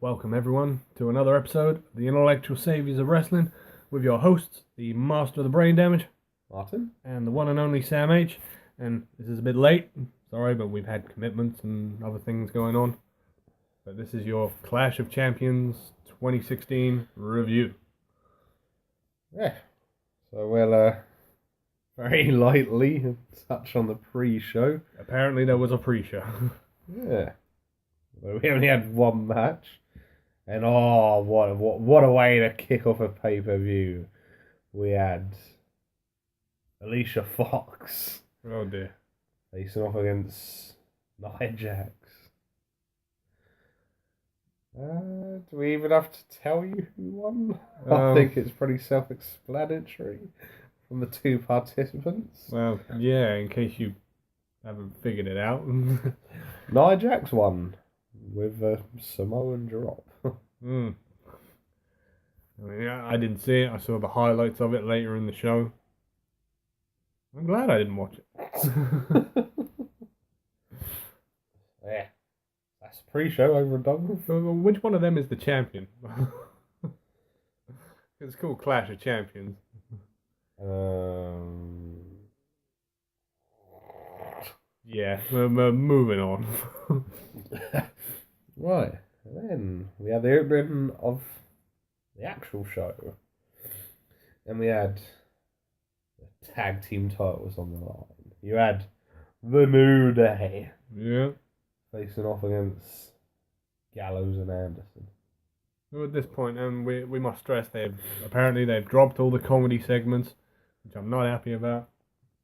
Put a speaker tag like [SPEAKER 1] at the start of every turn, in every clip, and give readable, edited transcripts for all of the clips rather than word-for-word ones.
[SPEAKER 1] Welcome everyone to another episode of the Intellectual Saviors of Wrestling with your hosts, the Master of the Brain Damage,
[SPEAKER 2] Martin?
[SPEAKER 1] and the one and only Sam H. And this is a bit late, sorry, but we've had commitments and other things going on. But this is your Clash of Champions 2016 review.
[SPEAKER 2] Yeah. So we'll very lightly touch on the pre-show.
[SPEAKER 1] Apparently there was a pre-show.
[SPEAKER 2] Yeah. Well, we only had one match. And what a way to kick off a pay-per-view. We had Alicia Fox
[SPEAKER 1] Oh dear.
[SPEAKER 2] facing off against Nia Jax. Do we even have to tell you who won? I think it's pretty self-explanatory from the two participants.
[SPEAKER 1] Well, yeah, in case you haven't figured it out.
[SPEAKER 2] Nia Jax won with a Samoan drop.
[SPEAKER 1] I mean, I didn't see it. I saw the highlights of it later in the show. I'm glad I didn't watch it.
[SPEAKER 2] Yeah. That's a pre-show over and done with.
[SPEAKER 1] Which one of them is the champion? It's called Clash of Champions. Yeah, we're moving on.
[SPEAKER 2] Right. And then we had the opening of the actual show. And we had the tag team titles on the line. You had the New Day
[SPEAKER 1] Yeah.
[SPEAKER 2] facing off against Gallows and Anderson.
[SPEAKER 1] So at this point, we must stress they've dropped all the comedy segments, which I'm not happy about.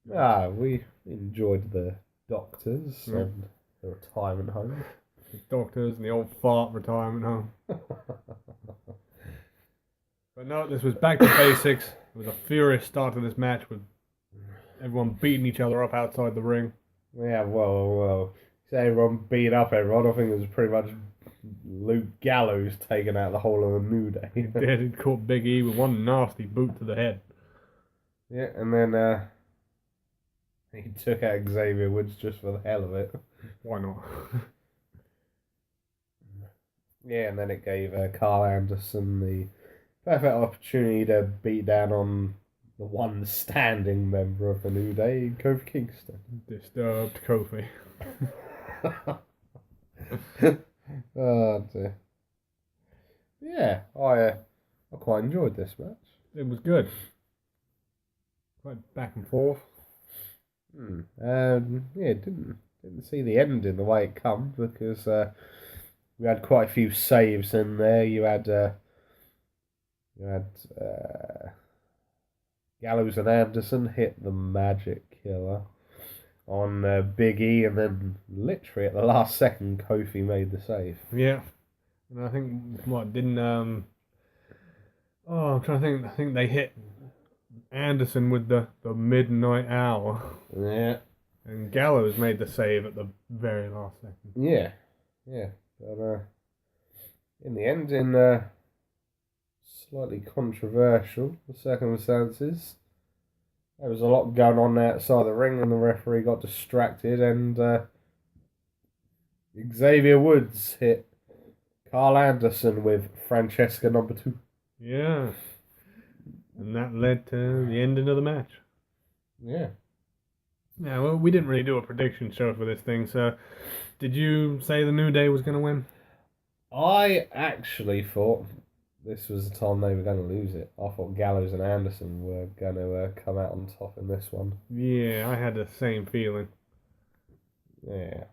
[SPEAKER 2] We enjoyed the doctors and the retirement home.
[SPEAKER 1] The doctors and the old fart retirement home. But no, this was back to basics. It was a furious start to this match with everyone beating each other up outside the ring.
[SPEAKER 2] Yeah, well. Say everyone beat up everyone. I think it was pretty much Luke Gallows taking out the whole of the New Day.
[SPEAKER 1] He caught Big E with one nasty boot to the head.
[SPEAKER 2] Yeah, and then he took out Xavier Woods just for the hell of it.
[SPEAKER 1] Why not?
[SPEAKER 2] Yeah, and then it gave Carl Anderson the perfect opportunity to beat down on the one standing member of the New Day, Kofi Kingston.
[SPEAKER 1] Disturbed Kofi.
[SPEAKER 2] Oh dear. Yeah, I quite enjoyed this match.
[SPEAKER 1] It was good. Quite back and forth.
[SPEAKER 2] Yeah, didn't see the ending the way it come because we had quite a few saves in there. You had Gallows and Anderson hit the Magic Killer on Big E, and then literally at the last second, Kofi made the save.
[SPEAKER 1] Yeah, and I think I'm trying to think. I think they hit Anderson with the midnight hour.
[SPEAKER 2] Yeah.
[SPEAKER 1] And Gallows made the save at the very last second.
[SPEAKER 2] Yeah. But in the end, in slightly controversial circumstances, there was a lot going on outside the ring, and the referee got distracted, and Xavier Woods hit Carl Anderson with Francesca number 2.
[SPEAKER 1] Yeah. And that led to the ending of the match.
[SPEAKER 2] Yeah.
[SPEAKER 1] Yeah, well, we didn't really do a prediction show for this thing, so did you say the New Day was going to win?
[SPEAKER 2] I actually thought this was the time they were going to lose it. I thought Gallows and Anderson were going to come out on top in this one.
[SPEAKER 1] Yeah, I had the same feeling.
[SPEAKER 2] Yeah.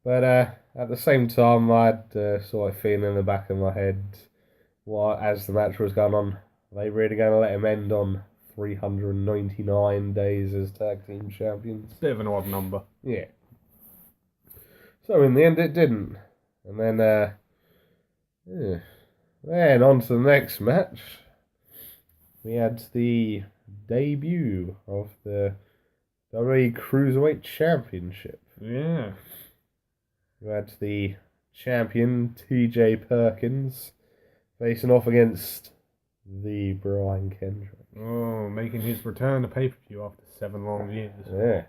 [SPEAKER 2] But at the same time, I had sort of feeling in the back of my head, as the match was going on, are they really going to let him end on 399 days as tag team champions?
[SPEAKER 1] Bit of an odd number.
[SPEAKER 2] Yeah. So in the end, it didn't. And then, then on to the next match. We had the debut of the WWE Cruiserweight Championship.
[SPEAKER 1] Yeah.
[SPEAKER 2] We had the champion, TJ Perkins, facing off against the Brian Kendrick.
[SPEAKER 1] Oh, making his return to pay-per-view after 7 long years.
[SPEAKER 2] Yeah.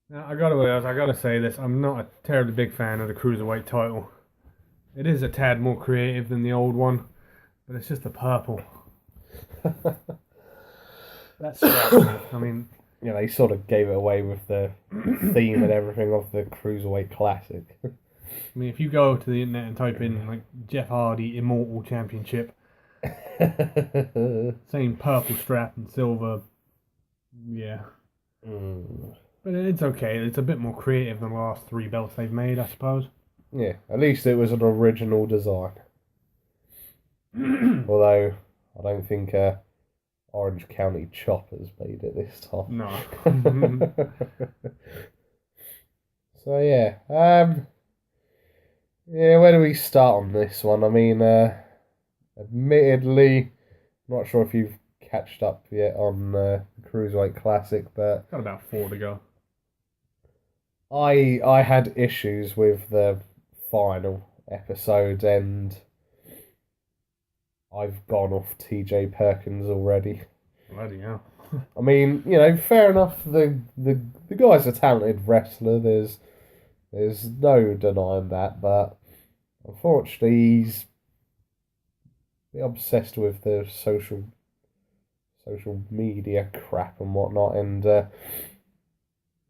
[SPEAKER 1] Now, I gotta say this. I'm not a terribly big fan of the Cruiserweight title. It is a tad more creative than the old one, but it's just the purple. That's me. I mean,
[SPEAKER 2] Yeah, they sort of gave it away with the theme and everything of the Cruiserweight Classic.
[SPEAKER 1] if you go to the internet and type in like Jeff Hardy Immortal Championship, same purple strap and silver, yeah. But it's okay. It's a bit more creative than the last 3 belts they've made, I suppose.
[SPEAKER 2] Yeah, at least it was an original design. Although, I don't think Orange County Choppers made it this time.
[SPEAKER 1] No.
[SPEAKER 2] So, yeah. Yeah, where do we start on this one? I mean, admittedly, I'm not sure if you've catched up yet on the Cruiserweight Classic, but
[SPEAKER 1] Got about 4 to go.
[SPEAKER 2] I had issues with the final episode, and I've gone off TJ Perkins already.
[SPEAKER 1] Bloody hell.
[SPEAKER 2] I mean, fair enough. The guy's a talented wrestler. There's no denying that, but unfortunately, he's a bit obsessed with the social media crap and whatnot, and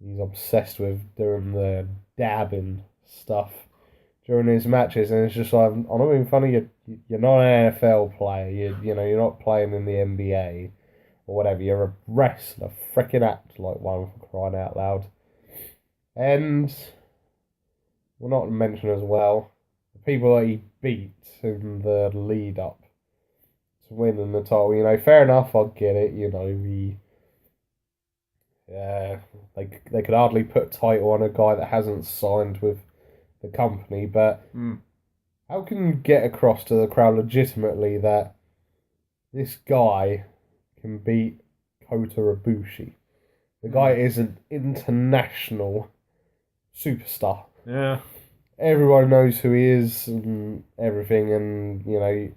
[SPEAKER 2] he's obsessed with doing the dabbing stuff during his matches, and it's just like, I'm not being funny. You're not an NFL player. You're not playing in the NBA or whatever. You're a wrestler. Freaking act like one, for crying out loud. And we'll not mention as well the people that he beat in the lead up to winning the title. Fair enough. I get it. They could hardly put title on a guy that hasn't signed with the company, but how can you get across to the crowd legitimately that this guy can beat Kota Ibushi? The guy is an international superstar.
[SPEAKER 1] Yeah.
[SPEAKER 2] Everyone knows who he is and everything, and you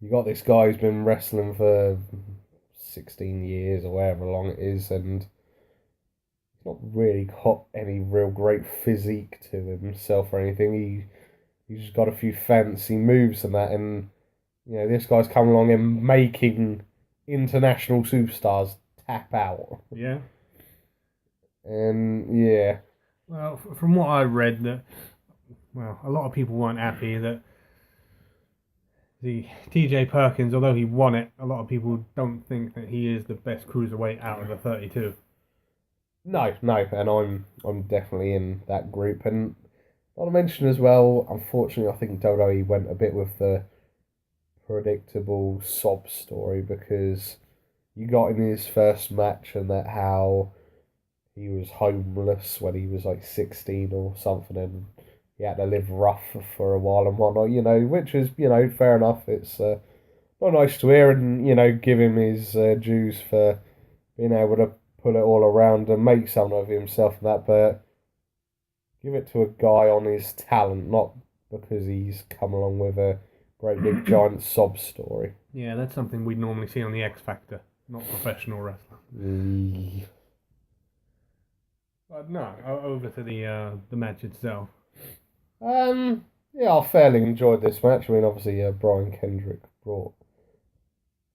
[SPEAKER 2] got this guy who's been wrestling for 16 years or however long it is, and he's not really got any real great physique to himself or anything. He's just got a few fancy moves and that, and this guy's come along and making international superstars tap out.
[SPEAKER 1] Yeah.
[SPEAKER 2] And yeah.
[SPEAKER 1] Well, from what I read, a lot of people weren't happy that the TJ Perkins, although he won it, a lot of people don't think that he is the best cruiserweight out of the 32.
[SPEAKER 2] No, and I'm definitely in that group. And not to mention as well, unfortunately, I think WWE went a bit with the predictable sob story, because you got in his first match and that how he was homeless when he was like 16 or something, and he had to live rough for a while and whatnot, which is, fair enough. It's not nice to hear, and, give him his dues for being able to pull it all around and make something of himself and that, but give it to a guy on his talent, not because he's come along with a great big giant sob story.
[SPEAKER 1] Yeah, that's something we'd normally see on the X Factor, not professional wrestling. But no, over to the match itself.
[SPEAKER 2] Yeah, I fairly enjoyed this match. I mean, obviously, Brian Kendrick brought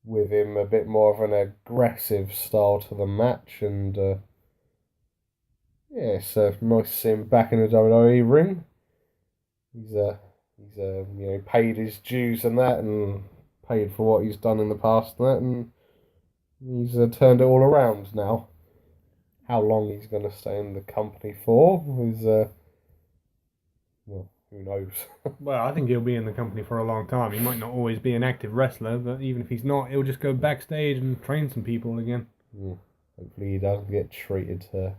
[SPEAKER 2] with him a bit more of an aggressive style to the match, and yeah, it's nice to see him back in the WWE ring. He's paid his dues and that, and paid for what he's done in the past and that, and he's turned it all around now. How long he's going to stay in the company for is, who knows?
[SPEAKER 1] Well, I think he'll be in the company for a long time. He might not always be an active wrestler, but even if he's not, he'll just go backstage and train some people again.
[SPEAKER 2] Hopefully he doesn't get treated to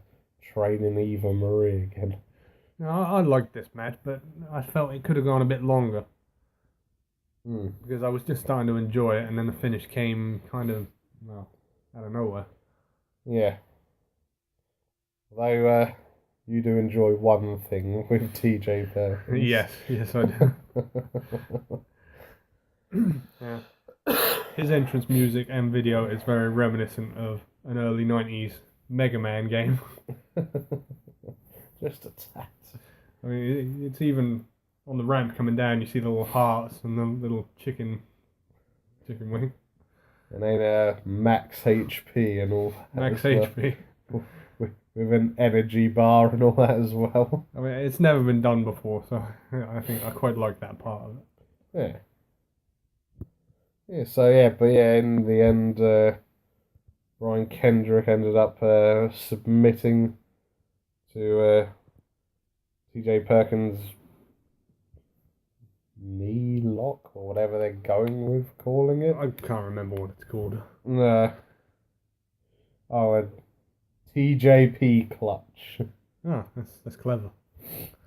[SPEAKER 2] training Eva Marie again.
[SPEAKER 1] No, I liked this match, but I felt it could have gone a bit longer. Because I was just starting to enjoy it, and then the finish came kind of, out of nowhere.
[SPEAKER 2] Yeah. Although, you do enjoy one thing with TJ Perkins.
[SPEAKER 1] Yes, I do. Yeah. His entrance music and video is very reminiscent of an early 90s Mega Man game.
[SPEAKER 2] Just a tad.
[SPEAKER 1] I mean, it's even on the ramp coming down, you see the little hearts and the little chicken wing.
[SPEAKER 2] And then max HP and all that
[SPEAKER 1] Max
[SPEAKER 2] as well.
[SPEAKER 1] HP.
[SPEAKER 2] With an energy bar and all that as well.
[SPEAKER 1] I mean, it's never been done before, so I think I quite like that part of it.
[SPEAKER 2] Yeah. Yeah, so yeah, but yeah, in the end, Brian Kendrick ended up submitting to TJ Perkins' knee lock, or whatever they're going with calling it.
[SPEAKER 1] I can't remember what it's called.
[SPEAKER 2] No. Oh, a TJP clutch.
[SPEAKER 1] Oh, that's clever.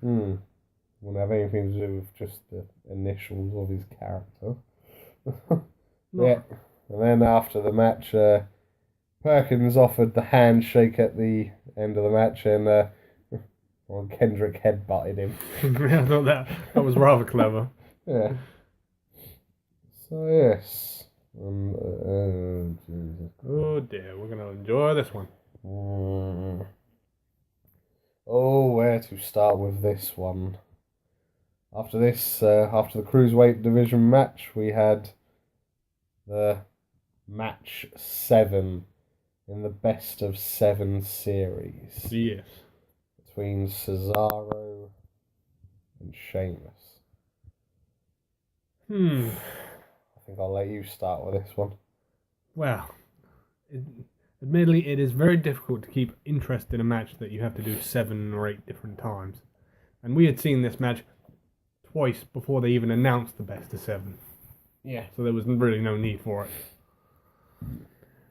[SPEAKER 2] Wouldn't have anything to do with just the initials of his character. Yeah. And then after the match, Perkins offered the handshake at the end of the match, and Kendrick headbutted him.
[SPEAKER 1] Yeah, I thought that was rather clever.
[SPEAKER 2] Yeah. So yes.
[SPEAKER 1] Oh dear, we're gonna enjoy this one.
[SPEAKER 2] Oh, where to start with this one? After this, after the Cruiserweight division match, we had the match 7 in the best of 7 series.
[SPEAKER 1] Yes.
[SPEAKER 2] Between Cesaro and Sheamus. I think I'll let you start with this one.
[SPEAKER 1] Well, admittedly, it is very difficult to keep interest in a match that you have to do 7 or 8 different times. And we had seen this match twice before they even announced the best of 7.
[SPEAKER 2] Yeah.
[SPEAKER 1] So there was really no need for it.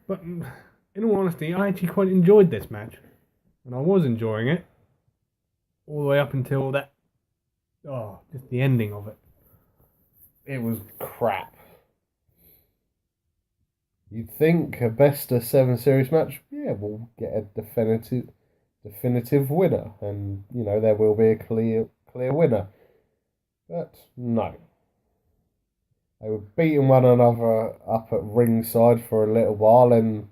[SPEAKER 1] But in all honesty, I actually quite enjoyed this match. And I was enjoying it. All the way up until that... Oh, just the ending of it.
[SPEAKER 2] It was crap. You'd think a best of 7 series match, yeah, we'll get a definitive winner, and there will be a clear winner. But no, they were beating one another up at ringside for a little while, and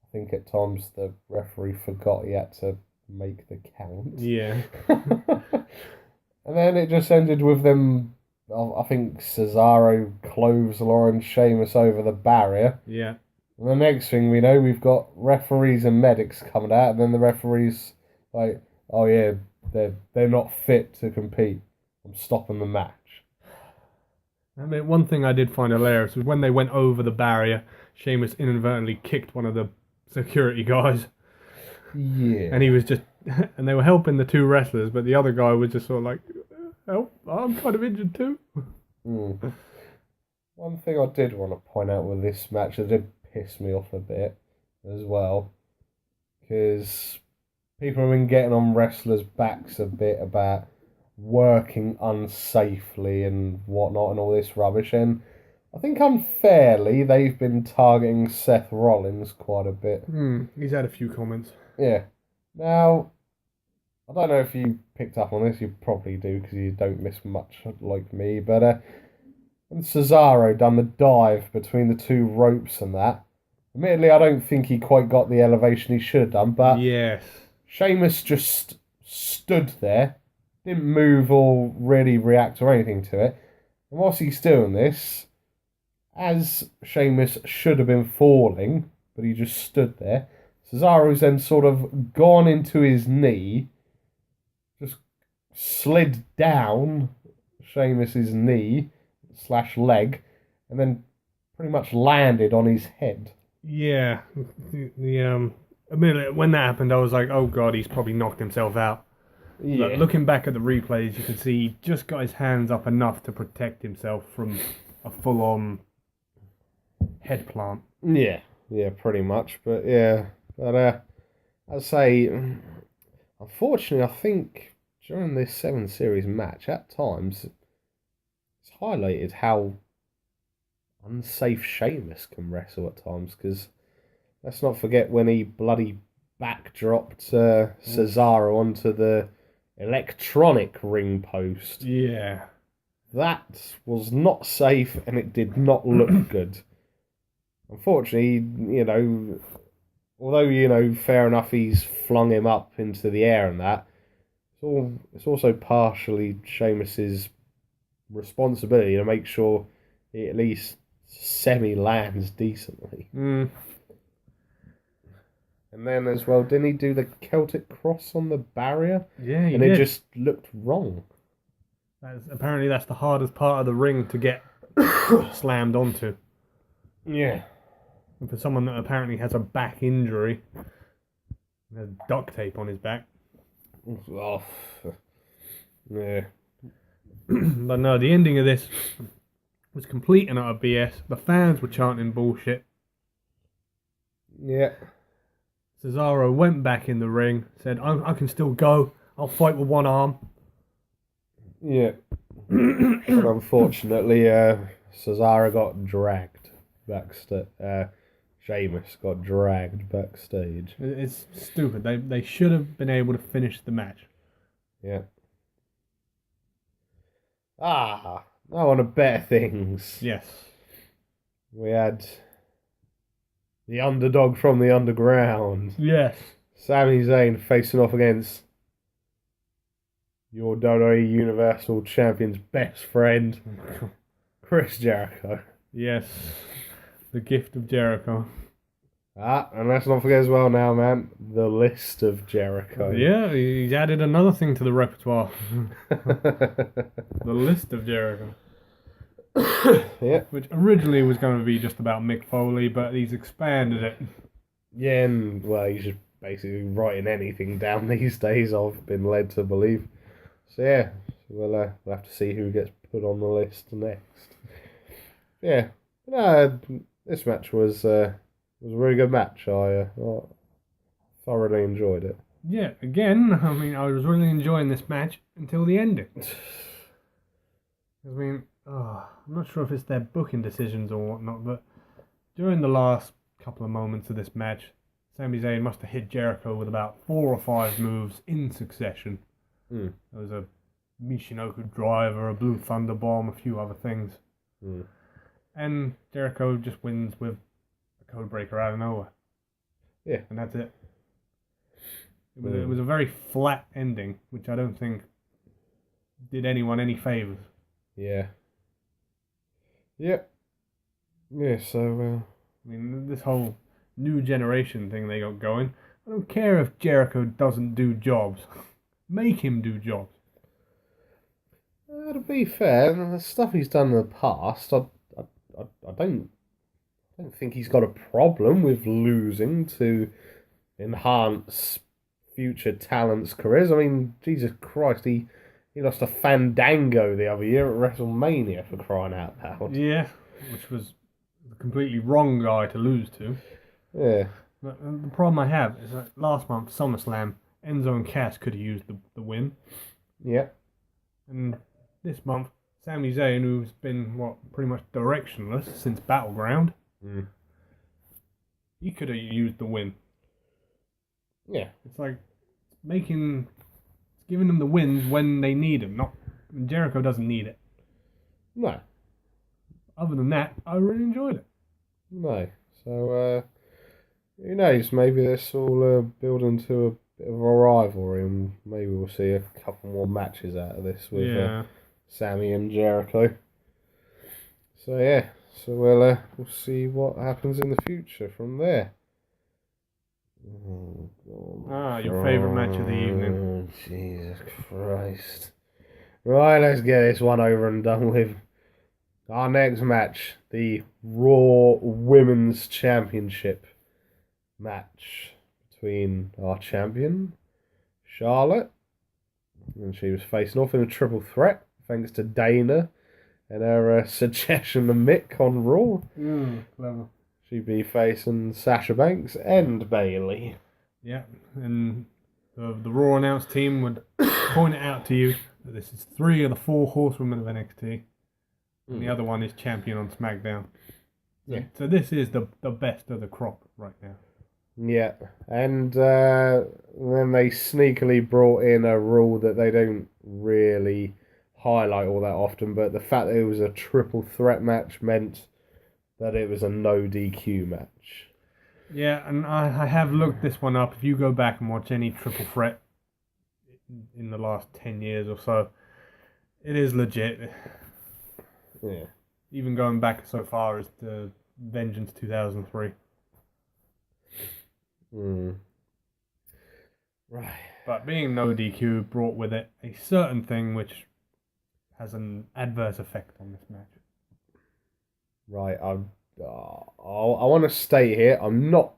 [SPEAKER 2] I think at times the referee forgot he had to make the count.
[SPEAKER 1] Yeah.
[SPEAKER 2] And then it just ended with them. I think Cesaro clotheslined Sheamus over the barrier.
[SPEAKER 1] Yeah.
[SPEAKER 2] And the next thing we know, we've got referees and medics coming out, and then the referees like, oh yeah, they're not fit to compete. I'm stopping the match.
[SPEAKER 1] I mean, one thing I did find hilarious was when they went over the barrier, Sheamus inadvertently kicked one of the security guys.
[SPEAKER 2] Yeah.
[SPEAKER 1] And he was just, and they were helping the 2 wrestlers, but the other guy was just sort of like, help, I'm kind of injured too.
[SPEAKER 2] One thing I did want to point out with this match that did piss me off a bit as well, because people have been getting on wrestlers' backs a bit about working unsafely and whatnot and all this rubbish, and I think unfairly they've been targeting Seth Rollins quite a bit.
[SPEAKER 1] He's had a few comments.
[SPEAKER 2] Yeah. Now, I don't know if you picked up on this, you probably do because you don't miss much like me, but when Cesaro done the dive between the 2 ropes and that, admittedly I don't think he quite got the elevation he should have done, but
[SPEAKER 1] yes,
[SPEAKER 2] Sheamus just stood there, didn't move or really react or anything to it, and whilst he's doing this, as Sheamus should have been falling, but he just stood there, Cesaro's then sort of gone into his knee, just slid down Sheamus's knee / leg, and then pretty much landed on his head.
[SPEAKER 1] Yeah, I mean, when that happened, I was like, oh god, he's probably knocked himself out.
[SPEAKER 2] Yeah.
[SPEAKER 1] But looking back at the replays, you can see he just got his hands up enough to protect himself from a full-on head plant.
[SPEAKER 2] Yeah, pretty much. But yeah, I'd say, unfortunately, I think during this 7 series match, at times, it's highlighted how unsafe Sheamus can wrestle at times, because let's not forget when he bloody backdropped Cesaro onto the electronic ring post.
[SPEAKER 1] Yeah.
[SPEAKER 2] That was not safe, and it did not look good. Unfortunately, although, fair enough, he's flung him up into the air and that, it's also partially Sheamus's responsibility to make sure he at least semi-lands decently.
[SPEAKER 1] Mm.
[SPEAKER 2] And then as well, didn't he do the Celtic cross on the barrier?
[SPEAKER 1] Yeah, he
[SPEAKER 2] and
[SPEAKER 1] did.
[SPEAKER 2] it just looked wrong.
[SPEAKER 1] Apparently that's the hardest part of the ring to get slammed onto.
[SPEAKER 2] Yeah.
[SPEAKER 1] And for someone that apparently has a back injury, there's duct tape on his back.
[SPEAKER 2] Oh. Yeah.
[SPEAKER 1] But no, the ending of this was complete and utter BS. The fans were chanting bullshit.
[SPEAKER 2] Yeah.
[SPEAKER 1] Cesaro went back in the ring, said, I can still go. I'll fight with one arm.
[SPEAKER 2] Yeah. But unfortunately, Cesaro got dragged backstage. Sheamus got dragged backstage.
[SPEAKER 1] It's stupid. They should have been able to finish the match.
[SPEAKER 2] Yeah. Now on to better things.
[SPEAKER 1] Yes.
[SPEAKER 2] We had the underdog from the underground,
[SPEAKER 1] Yes.
[SPEAKER 2] Sami Zayn, facing off against your WWE Universal Champion's best friend, Chris Jericho.
[SPEAKER 1] Yes. The gift of Jericho.
[SPEAKER 2] And let's not forget as well now, man, the list of Jericho.
[SPEAKER 1] Yeah, he's added another thing to the repertoire. The list of Jericho.
[SPEAKER 2] Yeah.
[SPEAKER 1] Which originally was going to be just about Mick Foley, but he's expanded it.
[SPEAKER 2] Yeah, and well, he's just basically writing anything down these days, I've been led to believe. So yeah, we'll have to see who gets put on the list next. Yeah, this match was a really good match. I thoroughly enjoyed it.
[SPEAKER 1] Yeah, again, I mean, I was really enjoying this match until the ending. I mean, I'm not sure if it's their booking decisions or whatnot, but during the last couple of moments of this match, Sami Zayn must have hit Jericho with about 4 or 5 moves in succession. There was a Michinoku driver, a Blue Thunder Bomb, a few other things. And Jericho just wins with a code breaker out of nowhere.
[SPEAKER 2] Yeah.
[SPEAKER 1] And that's it. It was a very flat ending, which I don't think did anyone any favours.
[SPEAKER 2] Yeah. Yep. Yeah, so...
[SPEAKER 1] I mean, this whole new generation thing they got going, I don't care if Jericho doesn't do jobs. Make him do jobs.
[SPEAKER 2] To be fair, the stuff he's done in the past, I don't think he's got a problem with losing to enhance future talents' careers. I mean, Jesus Christ, he lost to Fandango the other year at WrestleMania, for crying out loud.
[SPEAKER 1] Yeah, which was the completely wrong guy to lose to.
[SPEAKER 2] Yeah.
[SPEAKER 1] But the problem I have is that last month, SummerSlam, Enzo and Cass could have used the win.
[SPEAKER 2] Yeah.
[SPEAKER 1] And this month, Sami Zayn, who's been, pretty much directionless since Battleground, he could have used the win.
[SPEAKER 2] Yeah.
[SPEAKER 1] It's like giving them the wins when they need them. Jericho doesn't need it.
[SPEAKER 2] No.
[SPEAKER 1] Other than that, I really enjoyed it.
[SPEAKER 2] No. So, who knows? Maybe this will build into a bit of a rivalry, and maybe we'll see a couple more matches out of this with Sammy and Jericho. So yeah, we'll see what happens in the future from there. Oh,
[SPEAKER 1] your favourite match of the evening.
[SPEAKER 2] Jesus Christ. Right, let's get this one over and done with. Our next match, the Raw Women's Championship match between our champion, Charlotte, and she was facing off in a triple threat, thanks to Dana and her suggestion of Mick on Raw.
[SPEAKER 1] Clever.
[SPEAKER 2] She'd be facing Sasha Banks and Bayley.
[SPEAKER 1] Yeah, and the Raw announce team would point it out to you that this is 3 of the 4 horsewomen of NXT. And the other one is champion on SmackDown.
[SPEAKER 2] Yeah.
[SPEAKER 1] So this is the best of the crop right now.
[SPEAKER 2] Yeah, and then they sneakily brought in a rule that they don't really highlight all that often, but the fact that it was a triple threat match meant that it was a no DQ match.
[SPEAKER 1] Yeah, and I have looked this one up. If you go back and watch any triple threat in the last 10 years or so, it is legit.
[SPEAKER 2] Yeah.
[SPEAKER 1] Even going back so far as to Vengeance 2003.
[SPEAKER 2] Right.
[SPEAKER 1] But being no DQ brought with it a certain thing which has an adverse effect on this match.
[SPEAKER 2] Right. I want to state here, I'm not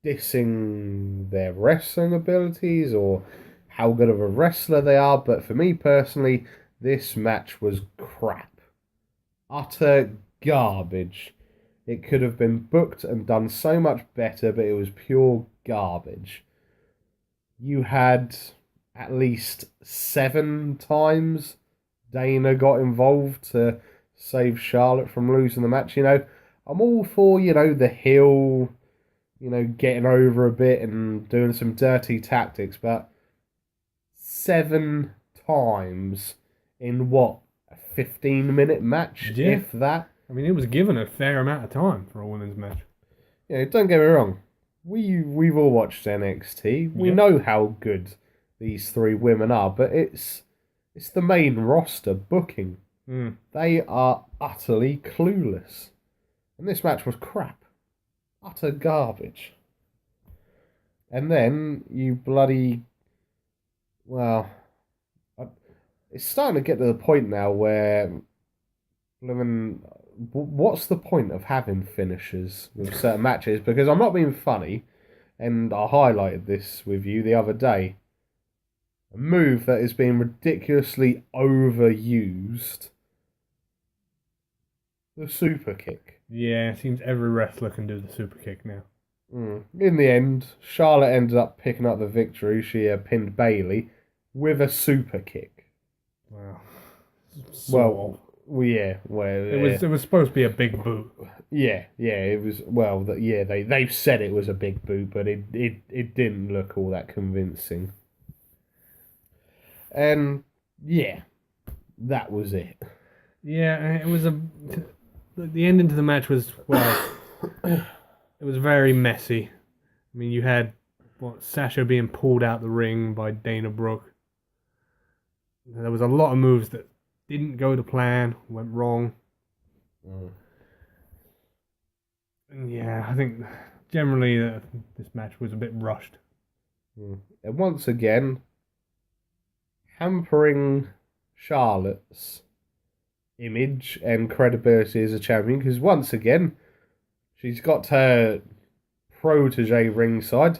[SPEAKER 2] dissing their wrestling abilities or how good of a wrestler they are, but for me personally, this match was crap. Utter garbage. It could have been booked and done so much better, but it was pure garbage. You had at least 7 times Dana got involved to save Charlotte from losing the match. I'm all for, the heel, getting over a bit and doing some dirty tactics, but 7 times in what? A 15-minute match,
[SPEAKER 1] Yeah.
[SPEAKER 2] if that?
[SPEAKER 1] I mean, it was given a fair amount of time for a women's match.
[SPEAKER 2] Yeah, don't get me wrong. We've all watched NXT. We know how good these 3 women are, but it's the main roster booking. They are utterly clueless. And this match was crap. Utter garbage. And then you bloody... Well, it's starting to get to the point now where... What's the point of having finishers with certain matches? Because I'm not being funny, and I highlighted this with you the other day. A move that is being ridiculously overused. The super kick.
[SPEAKER 1] Yeah, it seems every wrestler can do the super kick now.
[SPEAKER 2] In the end, Charlotte ended up picking up the victory. She pinned Bayley with a super kick.
[SPEAKER 1] Wow.
[SPEAKER 2] It
[SPEAKER 1] was supposed to be a big boot.
[SPEAKER 2] Yeah, it was. Well, they've said it was a big boot, but it didn't look all that convincing. And yeah, that was it.
[SPEAKER 1] Yeah, it was the ending to the match was, well, it was very messy. I mean, you had Sasha being pulled out the ring by Dana Brooke. There was a lot of moves that didn't go to plan, went wrong. And yeah, I think generally this match was a bit rushed.
[SPEAKER 2] And once again, hampering Charlotte's image and credibility as a champion, because once again, she's got her protege ringside.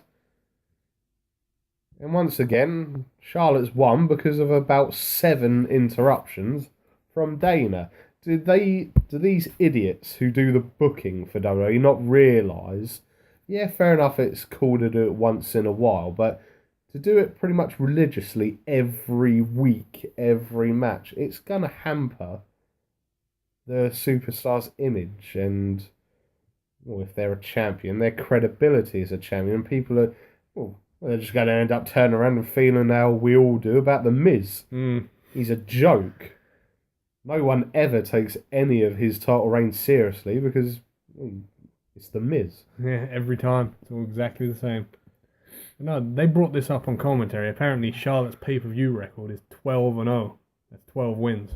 [SPEAKER 2] And once again, Charlotte's won because of about 7 interruptions from Dana. Do these idiots who do the booking for WWE not realise, yeah, fair enough, it's cool to do it once in a while, but to do it pretty much religiously every week, every match, it's going to hamper the superstar's image and, well, if they're a champion, their credibility as a champion. People are, they're just going to end up turning around and feeling how we all do about The Miz. He's a joke. No one ever takes any of his title reign seriously because it's The Miz.
[SPEAKER 1] Yeah, every time. It's all exactly the same. No, they brought this up on commentary. Apparently, Charlotte's pay-per-view record is 12-0. That's 12 wins.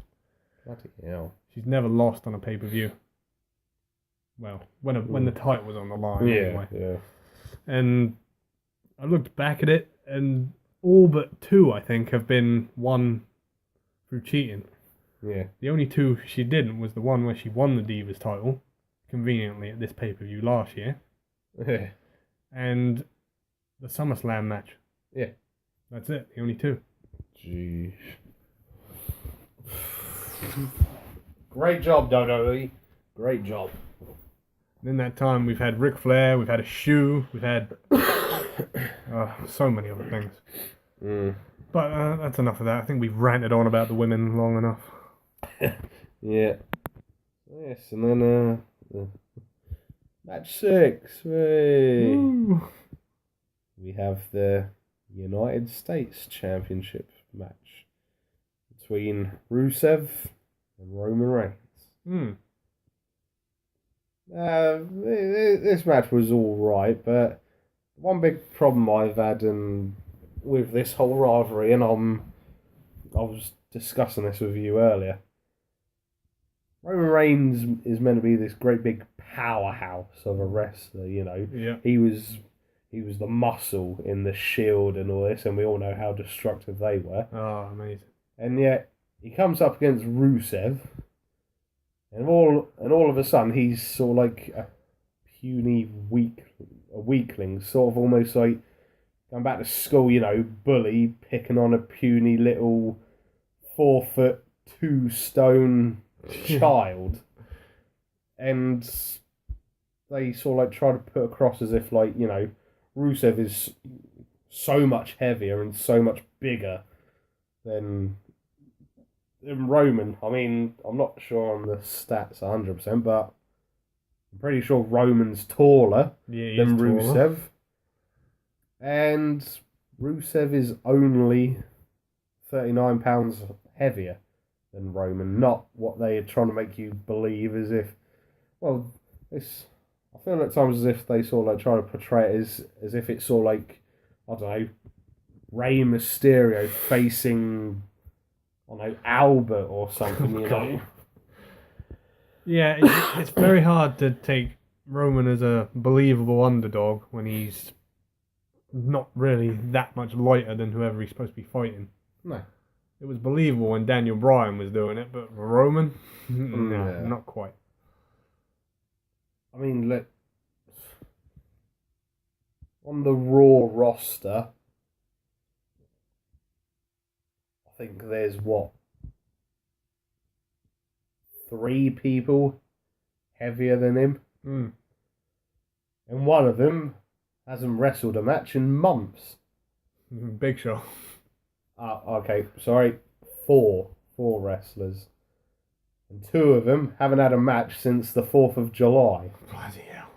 [SPEAKER 2] Bloody hell.
[SPEAKER 1] She's never lost on a pay-per-view. Well, when the title was on the line, anyway.
[SPEAKER 2] Yeah.
[SPEAKER 1] And I looked back at it, and all but 2, I think, have been won through cheating.
[SPEAKER 2] Yeah.
[SPEAKER 1] The only 2 she didn't was the one where she won the Divas title, conveniently at this pay-per-view last year.
[SPEAKER 2] Yeah.
[SPEAKER 1] And the SummerSlam match.
[SPEAKER 2] Yeah.
[SPEAKER 1] That's it, the only 2.
[SPEAKER 2] Jeez. Great job, WWE. Great job.
[SPEAKER 1] And in that time, we've had Ric Flair, we've had a shoe, we've had so many other things. But that's enough of that. I think we've ranted on about the women long enough.
[SPEAKER 2] Yeah. Yes, and then match 6. Hey. We have the United States Championship match between Rusev and Roman Reigns. This match was all right, but one big problem I've had with this whole rivalry, and I was discussing this with you earlier. Roman Reigns is meant to be this great big powerhouse of a wrestler, you know.
[SPEAKER 1] Yeah.
[SPEAKER 2] He was the muscle in the Shield and all this, and we all know how destructive they were.
[SPEAKER 1] Oh, amazing.
[SPEAKER 2] And yet he comes up against Rusev, and all of a sudden he's sort of like a puny weakling, sort of almost like going back to school, you know, bully picking on a puny little 4'2" child, and they sort of like try to put across as if, like, you know, Rusev is so much heavier and so much bigger than Roman. I mean, I'm not sure on the stats 100%, but I'm pretty sure Roman's taller than Rusev. And Rusev is only 39 pounds heavier than Roman. Not what they are trying to make you believe, as if, well, it's, I feel at times as if they sort of like try to portray it as if it's sort of like, I don't know, Rey Mysterio facing, I don't know, Albert or something, you know.
[SPEAKER 1] Yeah, it's very hard to take Roman as a believable underdog when he's not really that much lighter than whoever he's supposed to be fighting.
[SPEAKER 2] No.
[SPEAKER 1] It was believable when Daniel Bryan was doing it, but Roman? No,
[SPEAKER 2] Yeah.
[SPEAKER 1] not quite.
[SPEAKER 2] I mean, look, on the Raw roster, I think there's, what, 3 people heavier than him?
[SPEAKER 1] Mm.
[SPEAKER 2] And one of them hasn't wrestled a match in months.
[SPEAKER 1] Big Show.
[SPEAKER 2] Okay, sorry, 4 wrestlers. And 2 of them haven't had a match since the 4th of July.
[SPEAKER 1] Bloody hell.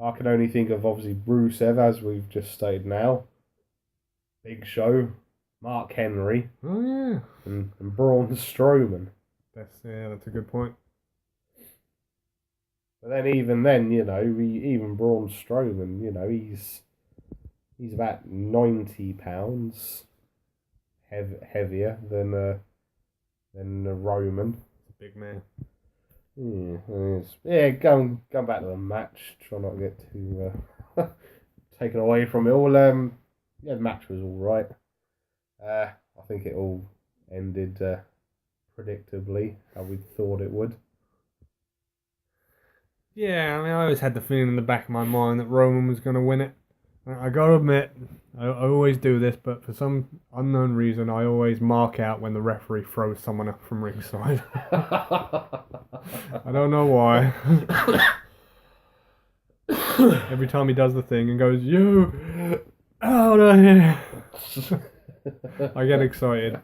[SPEAKER 2] I can only think of, obviously, Rusev, as we've just stated now. Big Show, Mark Henry,
[SPEAKER 1] Oh, yeah.
[SPEAKER 2] and Braun Strowman.
[SPEAKER 1] That's a good point.
[SPEAKER 2] But then, even then, you know, even Braun Strowman, you know, he's about 90 pounds heavier than Roman.
[SPEAKER 1] Big man.
[SPEAKER 2] Yeah, going back to the match. Try not to get too taken away from it all. Yeah, the match was all right. I think it all ended predictably how we thought it would.
[SPEAKER 1] Yeah, I mean, I always had the feeling in the back of my mind that Roman was going to win it. I got to admit, I always do this, but for some unknown reason, I always mark out when the referee throws someone up from ringside. I don't know why. Every time he does the thing and goes, "You out of here," I get excited.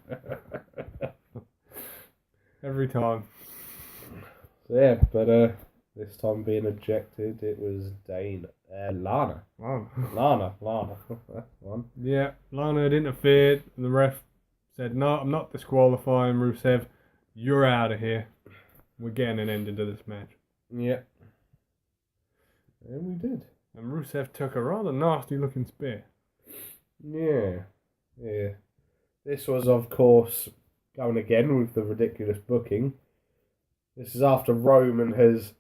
[SPEAKER 1] Every time.
[SPEAKER 2] Yeah, but this time being ejected, it was Lana. Lana. One.
[SPEAKER 1] Yeah, Lana had interfered, and the ref said, "No, I'm not disqualifying Rusev. You're out of here. We're getting an ending to this match."
[SPEAKER 2] Yeah. And we did.
[SPEAKER 1] And Rusev took a rather nasty looking spear.
[SPEAKER 2] Yeah. This was, of course, going again with the ridiculous booking. This is after Roman has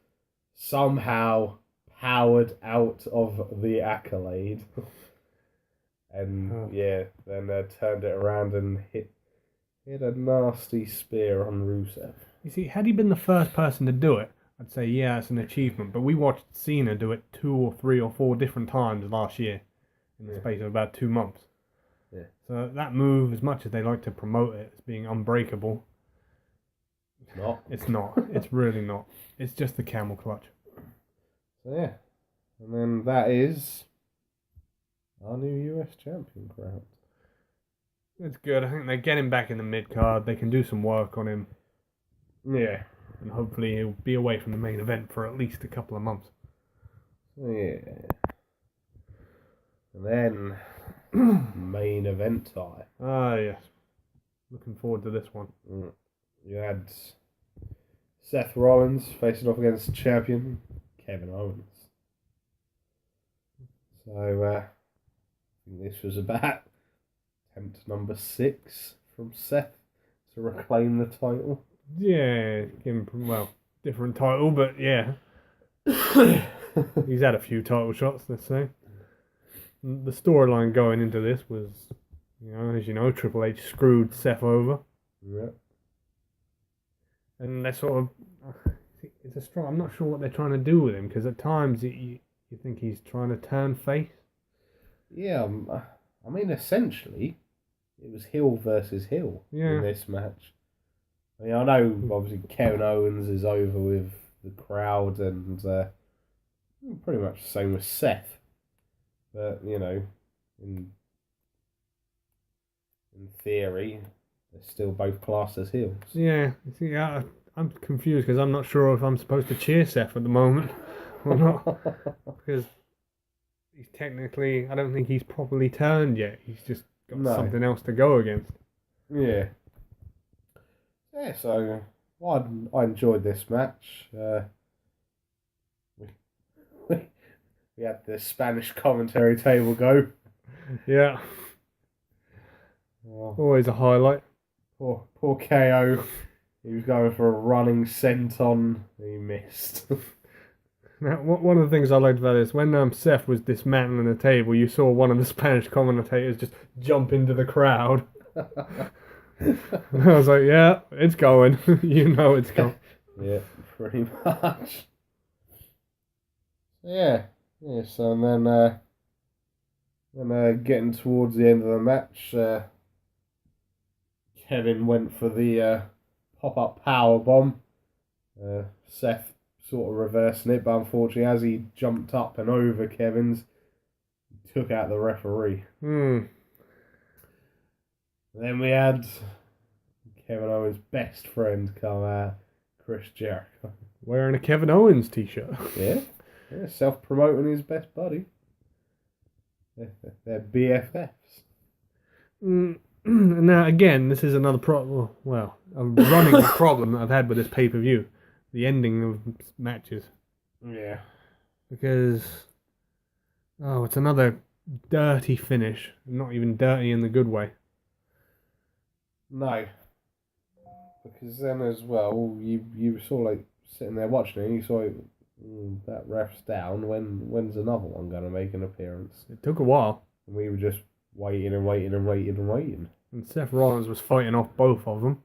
[SPEAKER 2] somehow powered out of the Accolade. And, then turned it around and hit a nasty spear on Rusev.
[SPEAKER 1] You see, had he been the first person to do it, I'd say, yeah, it's an achievement. But we watched Cena do it 2 or 3 or 4 different times last year in the space of about 2 months.
[SPEAKER 2] Yeah.
[SPEAKER 1] So that move, as much as they like to promote it as being unbreakable,
[SPEAKER 2] It's not.
[SPEAKER 1] it's not. It's really not. It's just the camel clutch.
[SPEAKER 2] So, yeah. And then that is our new US champion crowned.
[SPEAKER 1] It's good. I think they get him back in the mid-card. They can do some work on him.
[SPEAKER 2] Yeah.
[SPEAKER 1] And hopefully he'll be away from the main event for at least a couple of months.
[SPEAKER 2] Yeah. And then main event time.
[SPEAKER 1] Ah, yes. Looking forward to this one.
[SPEAKER 2] You had Seth Rollins facing off against champion Kevin Owens. So I think this was about attempt number 6 from Seth to reclaim the title.
[SPEAKER 1] Yeah, give him, well, different title, but yeah. He's had a few title shots, let's say. The storyline going into this was, as you know, Triple H screwed Seth over.
[SPEAKER 2] Yeah.
[SPEAKER 1] And they're sort of, it's a strong, I'm not sure what they're trying to do with him, because at times you think he's trying to turn face.
[SPEAKER 2] Yeah, I mean, essentially, it was heel versus heel in this match. I mean, I know, obviously, Kevin Owens is over with the crowd, and pretty much the same with Seth. But, in theory, they're still both classed as heels.
[SPEAKER 1] Yeah, see, I'm confused because I'm not sure if I'm supposed to cheer Seth at the moment or not. Because he's technically, I don't think he's properly turned yet. He's just got something else to go against.
[SPEAKER 2] Yeah. Yeah, so I enjoyed this match. We had the Spanish commentary table go.
[SPEAKER 1] Yeah. Always a highlight.
[SPEAKER 2] Poor KO. He was going for a running senton. He missed.
[SPEAKER 1] Now, one of the things I liked about this, when Seth was dismantling the table, you saw one of the Spanish commentators just jump into the crowd. I was like, yeah, it's going. You know it's going.
[SPEAKER 2] Yeah, pretty much. Yeah. So and then getting towards the end of the match, Kevin went for the pop-up power bomb. Seth sort of reversing it, but unfortunately, as he jumped up and over Kevin's, he took out the referee. Then we had Kevin Owens' best friend come out, Chris Jericho.
[SPEAKER 1] Wearing a Kevin Owens t-shirt.
[SPEAKER 2] Yeah, self-promoting his best buddy. They're BFFs.
[SPEAKER 1] Now, again, this is another problem. Well, a running problem that I've had with this pay-per-view. The ending of matches.
[SPEAKER 2] Yeah.
[SPEAKER 1] Because, it's another dirty finish. Not even dirty in the good way.
[SPEAKER 2] No. Because then as well, you saw like sitting there watching it, and you saw that ref's down. When's another one going to make an appearance?
[SPEAKER 1] It took a while.
[SPEAKER 2] And we were just waiting and waiting and waiting and waiting.
[SPEAKER 1] And Seth Rollins was fighting off both of them.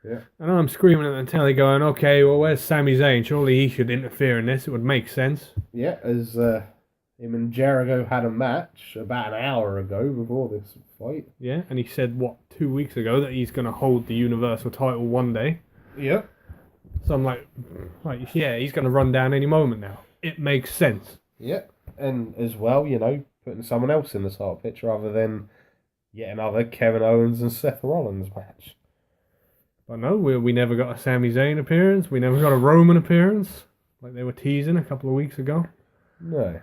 [SPEAKER 2] Yeah.
[SPEAKER 1] And I'm screaming at the telly going, okay, well, where's Sami Zayn? Surely he should interfere in this. It would make sense.
[SPEAKER 2] Yeah, as him and Jericho had a match about an hour ago before this fight.
[SPEAKER 1] Yeah, and he said, 2 weeks ago that he's going to hold the Universal title one day.
[SPEAKER 2] Yeah.
[SPEAKER 1] So I'm like, yeah, he's going to run down any moment now. It makes sense.
[SPEAKER 2] Yeah, and as well, putting someone else in the title picture other than yet another Kevin Owens and Seth Rollins match.
[SPEAKER 1] But no, we never got a Sami Zayn appearance. We never got a Roman appearance, like they were teasing a couple of weeks ago.
[SPEAKER 2] No.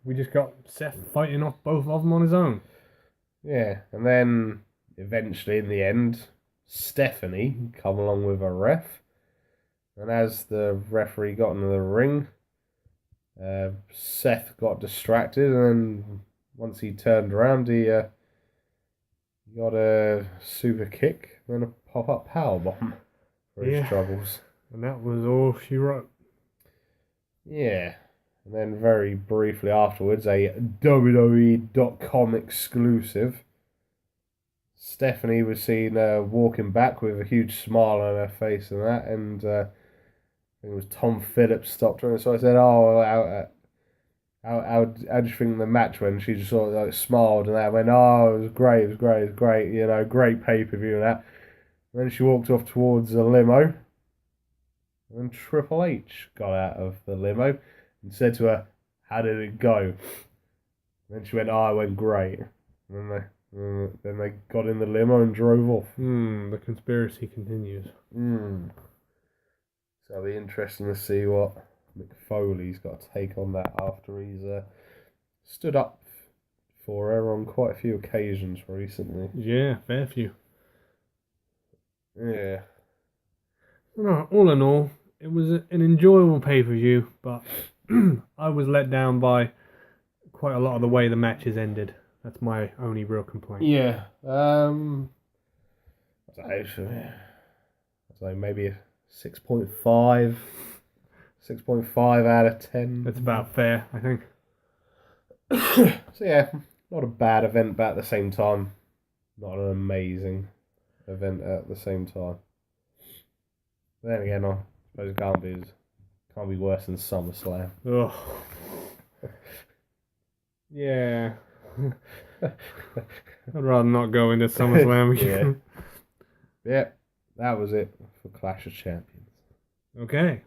[SPEAKER 1] We just got Seth fighting off both of them on his own.
[SPEAKER 2] Yeah, and then eventually in the end, Stephanie come along with a ref. And as the referee got into the ring, Seth got distracted, and then once he turned around, he got a super kick, then a pop-up powerbomb for his troubles.
[SPEAKER 1] And that was all she wrote.
[SPEAKER 2] Yeah. And then very briefly afterwards, a WWE.com exclusive. Stephanie was seen walking back with a huge smile on her face and that, and I think it was Tom Phillips stopped her, and so I said, how do you think the match went? She just sort of smiled and that, went, it was great, great pay-per-view and that. And then she walked off towards the limo, and Triple H got out of the limo and said to her, how did it go? And then she went, it went great. And then they got in the limo and drove off.
[SPEAKER 1] The conspiracy continues.
[SPEAKER 2] So it'll be interesting to see what Mick Foley's got to take on that after he's stood up for her on quite a few occasions recently.
[SPEAKER 1] Yeah, fair few.
[SPEAKER 2] Yeah.
[SPEAKER 1] No, all in all, it was an enjoyable pay-per-view, but I was let down by quite a lot of the way the matches ended. That's my only real complaint.
[SPEAKER 2] Yeah. I don't So maybe a 6.5. 6.5 out of 10.
[SPEAKER 1] That's about fair, I think.
[SPEAKER 2] So yeah, not a bad event, but at the same time, not an amazing event at the same time. But then again, I suppose it can't be worse than SummerSlam.
[SPEAKER 1] Ugh. Yeah. I'd rather not go into SummerSlam again.
[SPEAKER 2] Yeah, that was it for Clash of Champions.
[SPEAKER 1] Okay.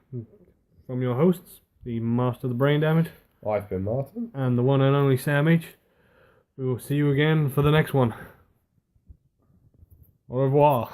[SPEAKER 1] From your hosts, the Master of the Brain Damage,
[SPEAKER 2] I've been Martin.
[SPEAKER 1] and the one and only Sam H. We will see you again for the next one. Au revoir.